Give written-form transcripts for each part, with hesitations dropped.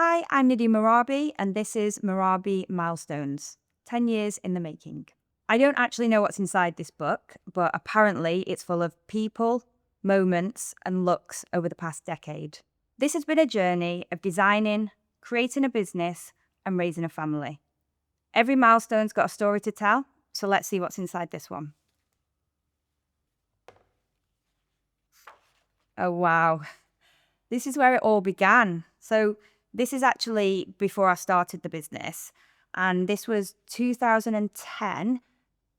Hi, I'm Nadine MERABI, and this is MERABI Milestones, 10 years in the making. I don't actually know what's inside this book, but apparently it's full of people, moments, and looks over the past decade. This has been a journey of designing, creating a business, and raising a family. Every milestone's got a story to tell, so let's see what's inside this one. Oh, wow. This is where it all began. So this is actually before I started the business. And this was 2010,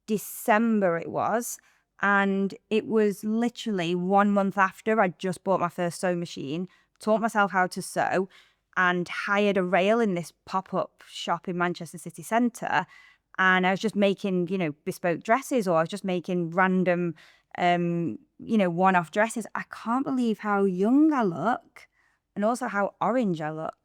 December it was. And it was literally 1 month after I'd just bought my first sewing machine, taught myself how to sew, and hired a rail in this pop-up shop in Manchester city centre. And I was just making, bespoke dresses, or I was just making random, one-off dresses. I can't believe how young I look and also how orange I look.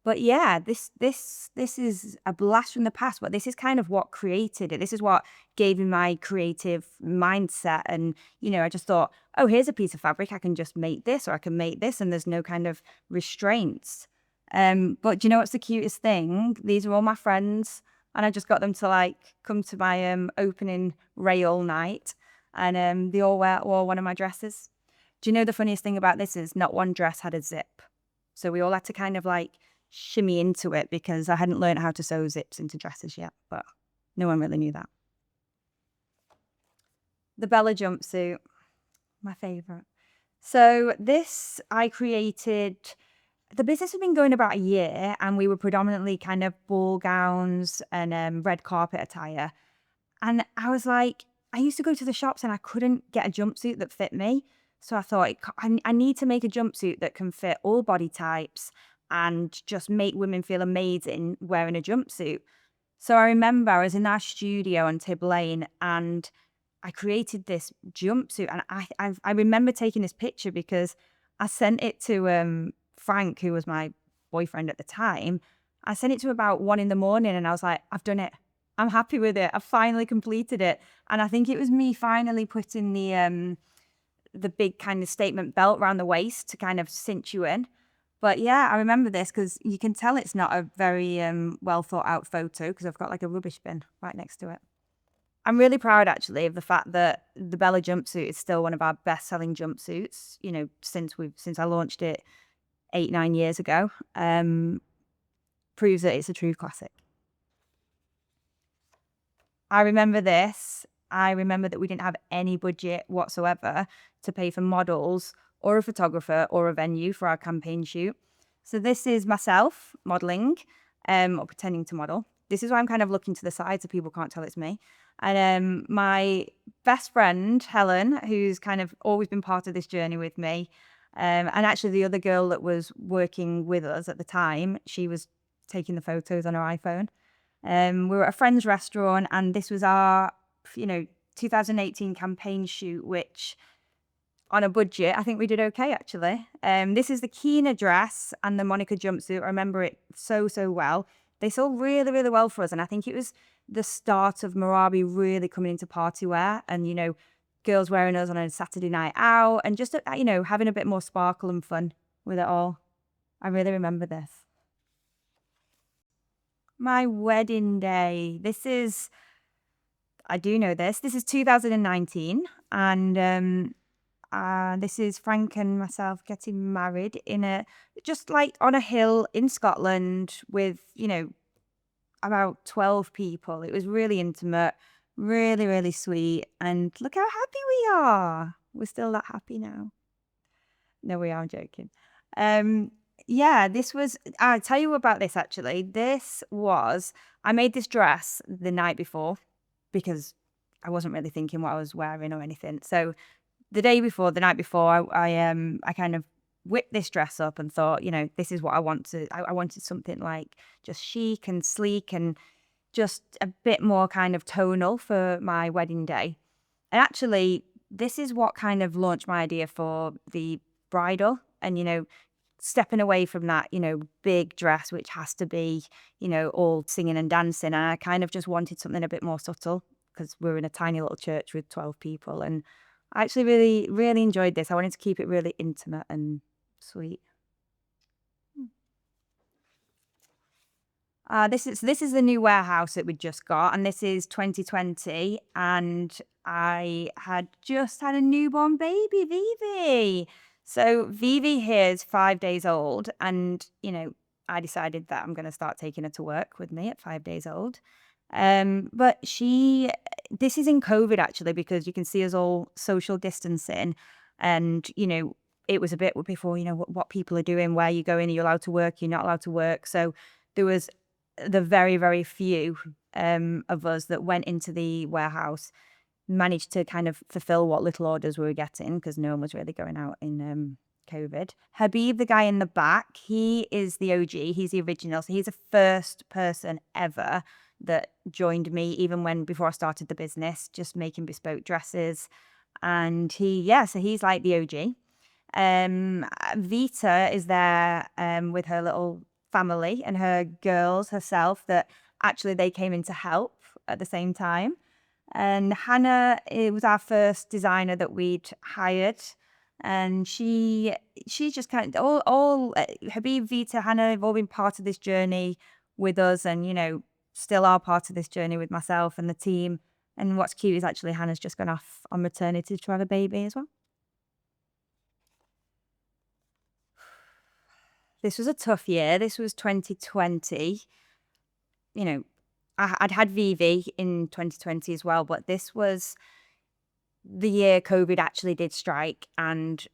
But yeah, this is a blast from the past, but this is kind of what created it. This is what gave me my creative mindset. And, I just thought, oh, here's a piece of fabric. I can just make this, or I can make this, and there's no kind of restraints. But do you know what's the cutest thing? These are all my friends, and I just got them to come to my opening rail night, and they all wore one of my dresses. Do you know the funniest thing about this is not one dress had a zip. So we all had to kind of shimmy into it because I hadn't learned how to sew zips into dresses yet, but no one really knew that. The Bella jumpsuit, my favorite. So this I created. The business had been going about a year, and we were predominantly kind of ball gowns and red carpet attire. And I was like, I used to go to the shops and I couldn't get a jumpsuit that fit me. So I thought, I need to make a jumpsuit that can fit all body types and just make women feel amazing wearing a jumpsuit. So I remember I was in our studio on Tib Lane, and I created this jumpsuit. And I remember taking this picture because I sent it to Frank, who was my boyfriend at the time. I sent it to him about 1 a.m, and I was like, I've done it. I'm happy with it. I've finally completed it. And I think it was me finally putting the big kind of statement belt around the waist to kind of cinch you in. But yeah, I remember this because you can tell it's not a very well thought out photo because I've got a rubbish bin right next to it. I'm really proud actually of the fact that the Bella jumpsuit is still one of our best selling jumpsuits, since I launched it 8-9 years ago. Proves that it's a true classic. I remember this. I remember that we didn't have any budget whatsoever to pay for models or a photographer or a venue for our campaign shoot. So this is myself modeling, or pretending to model. This is why I'm kind of looking to the side so people can't tell it's me. And my best friend, Helen, who's kind of always been part of this journey with me, and actually the other girl that was working with us at the time, she was taking the photos on her iPhone. We were at a friend's restaurant, and this was our, 2018 campaign shoot, which on a budget, I think we did okay, actually. This is the Kina dress and the Monica jumpsuit. I remember it so well. They sold really, really well for us, and I think it was the start of MERABI really coming into party wear, and, girls wearing us on a Saturday night out, and just, having a bit more sparkle and fun with it all. I really remember this. My wedding day. I do know this. This is 2019, and this is Frank and myself getting married just on a hill in Scotland with, about 12 people. It was really intimate, really, really sweet. And look how happy we are. We're still that happy now. No, we are, I'm joking. Yeah, I'll tell you about this actually. I made this dress the night before because I wasn't really thinking what I was wearing or anything. So the night before, I kind of whipped this dress up and thought, this is what I wanted. I wanted something just chic and sleek and just a bit more kind of tonal for my wedding day. And actually, this is what kind of launched my idea for the bridal and, stepping away from that, big dress, which has to be, all singing and dancing. And I kind of just wanted something a bit more subtle because we're in a tiny little church with 12 people. And I actually really, really enjoyed this. I wanted to keep it really intimate and sweet. This is the new warehouse that we just got, and this is 2020, and I had just had a newborn baby, Vivi. So Vivi here is 5 days old, and I decided that I'm going to start taking her to work with me at 5 days old. But this is in COVID actually, because you can see us all social distancing, and it was a bit before what people are doing, where you go in, are you allowed to work, you're not allowed to work. So there was the very, very few of us that went into the warehouse, managed to kind of fulfill what little orders we were getting, because no one was really going out in COVID. Habib, the guy in the back, he is the OG. He's the original. So he's the first person ever that joined me, even before I started the business, just making bespoke dresses. And so he's like the OG. Vita is there with her little family and her girls herself, that actually they came in to help at the same time. And Hannah, it was our first designer that we'd hired, and she's just kind of all Habib, Vita, Hannah have all been part of this journey with us, and still are part of this journey with myself and the team. And what's cute is actually Hannah's just gone off on maternity to have a baby as well. This was a tough year. This was 2020. I'd had Vivi in 2020 as well, but this was the year COVID actually did strike, and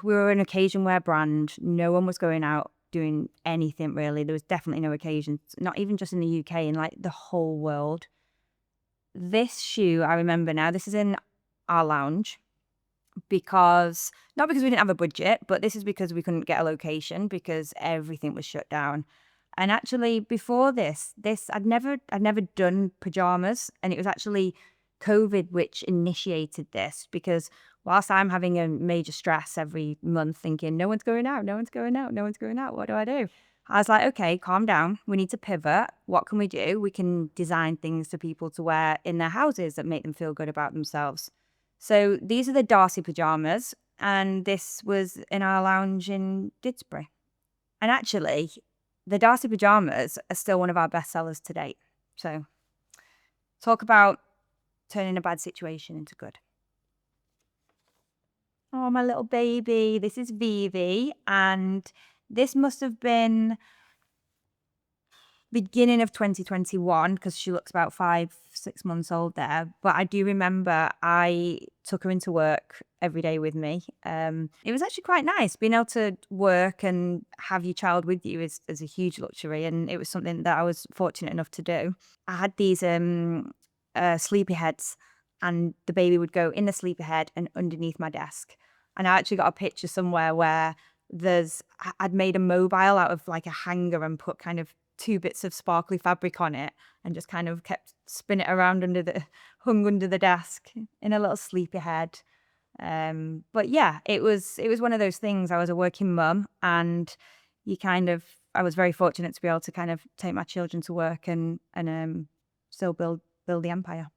we were an occasion wear brand. No one was going out doing anything really. There was definitely no occasions, not even just in the UK, in like the whole world. This shoe, I remember now, this is in our lounge, not because we didn't have a budget, but this is because we couldn't get a location because everything was shut down. And actually before this I'd never done pajamas, and it was actually COVID which initiated this, because whilst I'm having a major stress every month thinking no one's going out, what do I do? I was like, okay, calm down. We need to pivot. What can we do? We can design things for people to wear in their houses that make them feel good about themselves. So these are the Darcy pajamas, and this was in our lounge in Didsbury. And actually, the Darcy pajamas are still one of our best sellers to date. So talk about turning a bad situation into good. Oh, my little baby. This is Vivi, and this must have been beginning of 2021, because she looks about 5-6 months old there. But I do remember I took her into work every day with me. It was actually quite nice. Being able to work and have your child with you is a huge luxury, and it was something that I was fortunate enough to do. I had these sleepy heads, and the baby would go in the sleepy head and underneath my desk. And I actually got a picture somewhere where I'd made a mobile out of like a hanger and put kind of 2 bits of sparkly fabric on it, and just kind of kept spinning it around hung under the desk in a little sleepy head. But yeah, it was one of those things. I was a working mum, and I was very fortunate to be able to kind of take my children to work and still build the empire.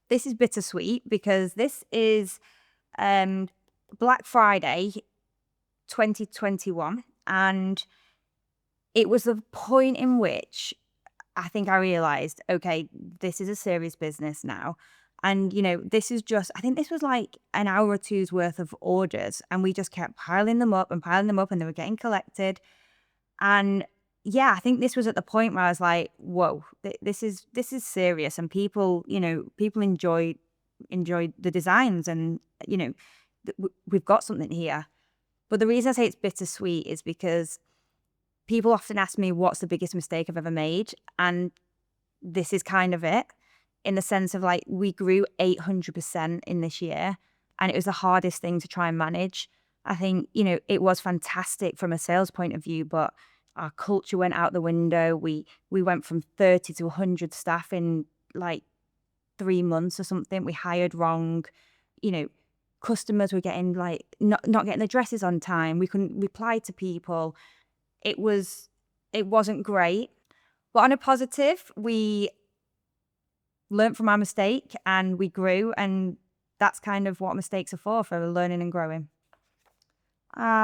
This is bittersweet, because this is Black Friday 2021, and it was the point in which I think I realized, okay, this is a serious business now. And this is I think this was like an hour or two's worth of orders, and we just kept piling them up, and they were getting collected. And yeah, I think this was at the point where I was like, whoa, this is serious, and people enjoy the designs, and we've got something here. But the reason I say it's bittersweet is because people often ask me what's the biggest mistake I've ever made, and this is kind of it, in the sense of like, we grew 800% in this year, and it was the hardest thing to try and manage. I think, it was fantastic from a sales point of view, but our culture went out the window. We went from 30 to 100 staff in like 3 months or something. We hired wrong. Customers were getting like not getting the dresses on time. We couldn't reply to people. It wasn't great. But on a positive, we learned from our mistake and we grew, and that's kind of what mistakes are for learning and growing.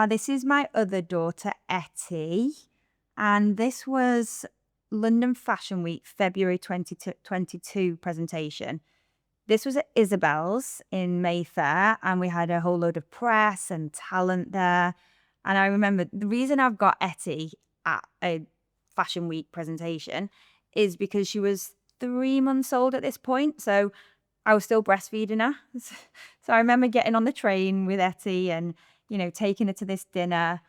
This is my other daughter, Etty. And this was London Fashion Week, February 2022 presentation. This was at Isabel's in Mayfair, and we had a whole load of press and talent there. And I remember the reason I've got Etty at a Fashion Week presentation is because she was 3 months old at this point. So I was still breastfeeding her. So I remember getting on the train with Etty and, taking her to this dinner.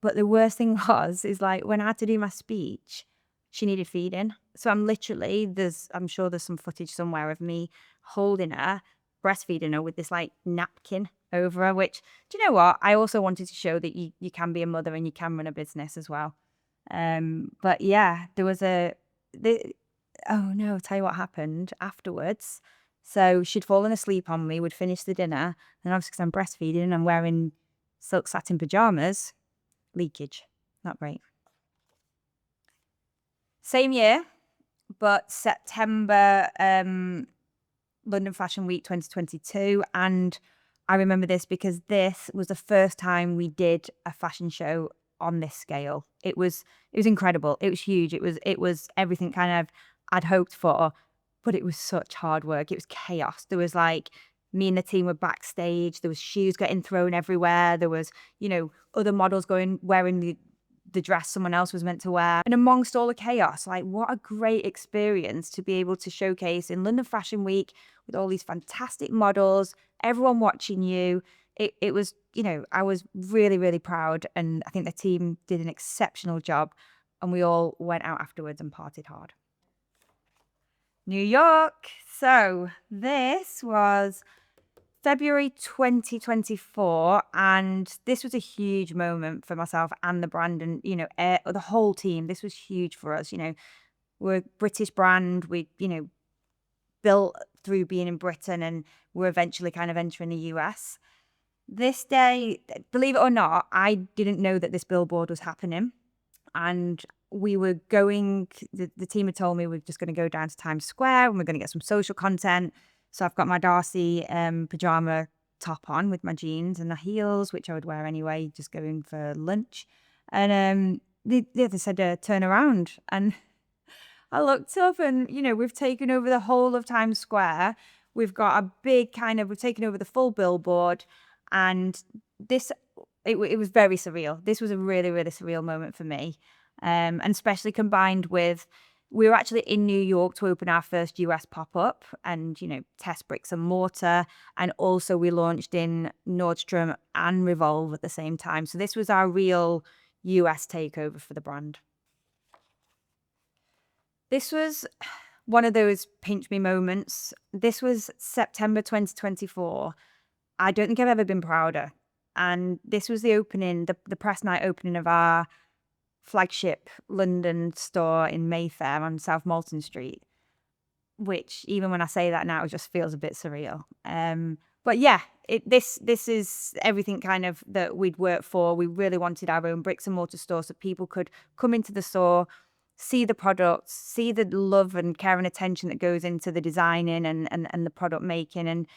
But the worst thing is like when I had to do my speech, she needed feeding. So I'm sure there's some footage somewhere of me holding her, breastfeeding her with this like napkin over her, which, do you know what? I also wanted to show that you can be a mother and you can run a business as well. But yeah, there was oh no, I'll tell you what happened afterwards. So she'd fallen asleep on me, we'd finished the dinner, and obviously because I'm breastfeeding and I'm wearing silk satin pajamas, leakage. Not great. Same year, but September, London Fashion Week 2022. And I remember this because this was the first time we did a fashion show on this scale. It was incredible. It was huge. It was everything kind of I'd hoped for, but it was such hard work. It was chaos. There was like me and the team were backstage. There was shoes getting thrown everywhere. There was, other models wearing the dress someone else was meant to wear. And amongst all the chaos, like what a great experience to be able to showcase in London Fashion Week with all these fantastic models, everyone watching you. It was, I was really, really proud. And I think the team did an exceptional job. And we all went out afterwards and partied hard. New York. So this was February 2024, and this was a huge moment for myself and the brand and, the whole team. This was huge for us. We're a British brand. We, built through being in Britain, and we're eventually kind of entering the US. This day, believe it or not, I didn't know that this billboard was happening. And we were going, the team had told me we're just going to go down to Times Square and we're going to get some social content. So I've got my Darcy pajama top on with my jeans and the heels, which I would wear anyway, just going for lunch. And they said, turn around. And I looked up and, we've taken over the whole of Times Square. We've got a big we've taken over the full billboard. And it was very surreal. This was a really, really surreal moment for me. And especially combined with, we were actually in New York to open our first US pop-up and, test bricks and mortar. And also we launched in Nordstrom and Revolve at the same time. So this was our real US takeover for the brand. This was one of those pinch me moments. This was September 2024. I don't think I've ever been prouder. And this was the opening, the press night opening of our flagship London store in Mayfair on South Molton Street, which even when I say that now, it just feels a bit surreal. But yeah, this is everything kind of that we'd worked for. We really wanted our own bricks and mortar store so people could come into the store, see the products, see the love and care and attention that goes into the designing and the product making, and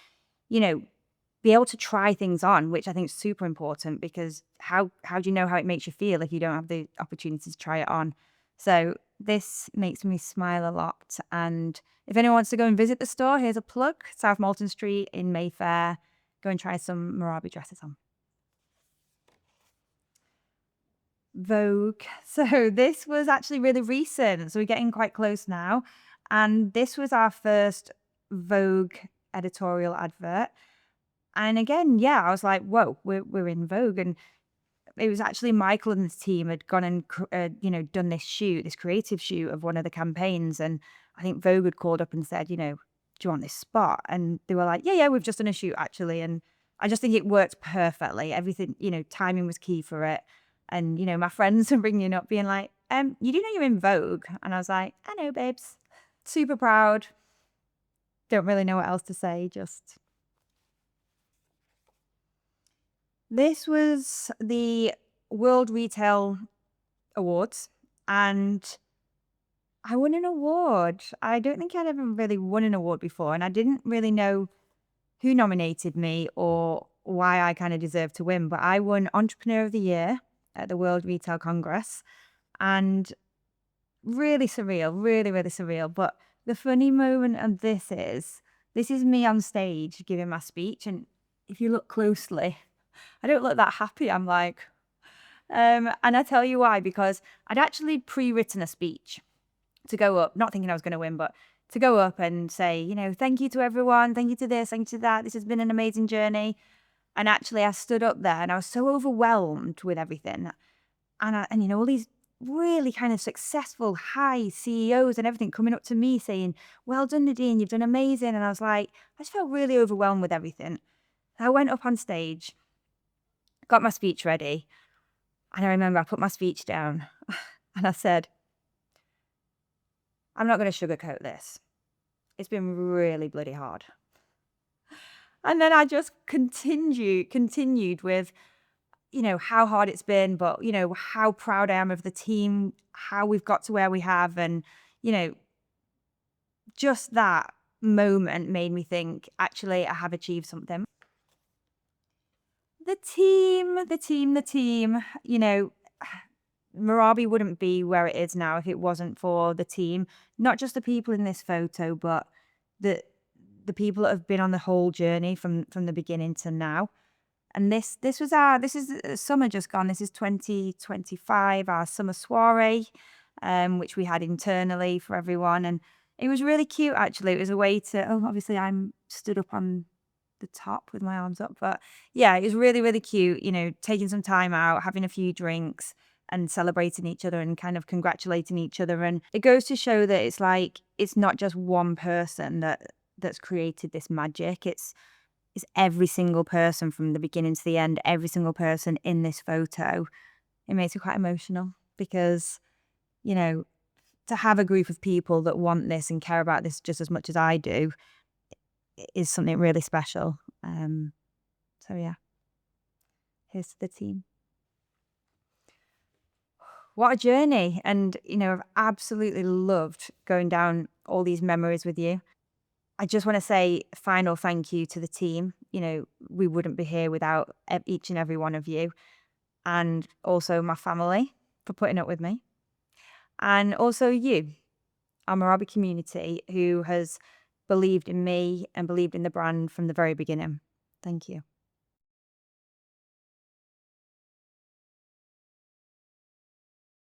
be able to try things on, which I think is super important, because how do you know how it makes you feel if you don't have the opportunity to try it on? So this makes me smile a lot. And if anyone wants to go and visit the store, here's a plug: South Molton Street in Mayfair. Go and try some MERABI dresses on. Vogue. So this was actually really recent. So we're getting quite close now. And this was our first Vogue editorial advert. And again, yeah, I was like, whoa, we're in Vogue. And it was actually Michael and his team had gone and, done this creative shoot of one of the campaigns. And I think Vogue had called up and said, do you want this spot? And they were like, yeah, we've just done a shoot actually. And I just think it worked perfectly. Everything, timing was key for it. And, my friends were ringing up being like, you do know you're in Vogue? And I was like, I know, babes. Super proud. Don't really know what else to say, just... This was the World Retail Awards, and I won an award. I don't think I'd ever really won an award before, and I didn't really know who nominated me or why I kind of deserve to win, but I won Entrepreneur of the Year at the World Retail Congress, and really surreal, really, really surreal. But the funny moment of this is me on stage giving my speech. And if you look closely, I don't look that happy. I'm like, and I tell you why, because I'd actually pre-written a speech to go up, not thinking I was going to win, but to go up and say, thank you to everyone, thank you to this, thank you to that. This has been an amazing journey. And actually, I stood up there and I was so overwhelmed with everything. And all these really kind of successful high CEOs and everything coming up to me saying, well done, Nadine, you've done amazing. And I was like, I just felt really overwhelmed with everything. I went up on stage, got my speech ready. And I remember I put my speech down and I said, I'm not going to sugarcoat this. It's been really bloody hard. And then I just continued with, how hard it's been, but, how proud I am of the team, how we've got to where we have. And, just that moment made me think, actually, I have achieved something. The team, MERABI wouldn't be where it is now if it wasn't for the team. Not just the people in this photo, but the people that have been on the whole journey from the beginning to now. And this is summer just gone. This is 2025, our summer soiree, which we had internally for everyone. And it was really cute, actually. It was a way to, obviously I'm stood up on the top with my arms up. But yeah, it was really, really cute, taking some time out, having a few drinks and celebrating each other and kind of congratulating each other. And it goes to show that it's not just one person that's created this magic. It's every single person from the beginning to the end, every single person in this photo. It makes me quite emotional because, to have a group of people that want this and care about this just as much as I do is something really special. So yeah, here's to the team. What a journey. And, I've absolutely loved going down all these memories with you. I just want to say a final thank you to the team. We wouldn't be here without each and every one of you. And also my family for putting up with me. And also you, our MERABI community, who has believed in me and believed in the brand from the very beginning. Thank you.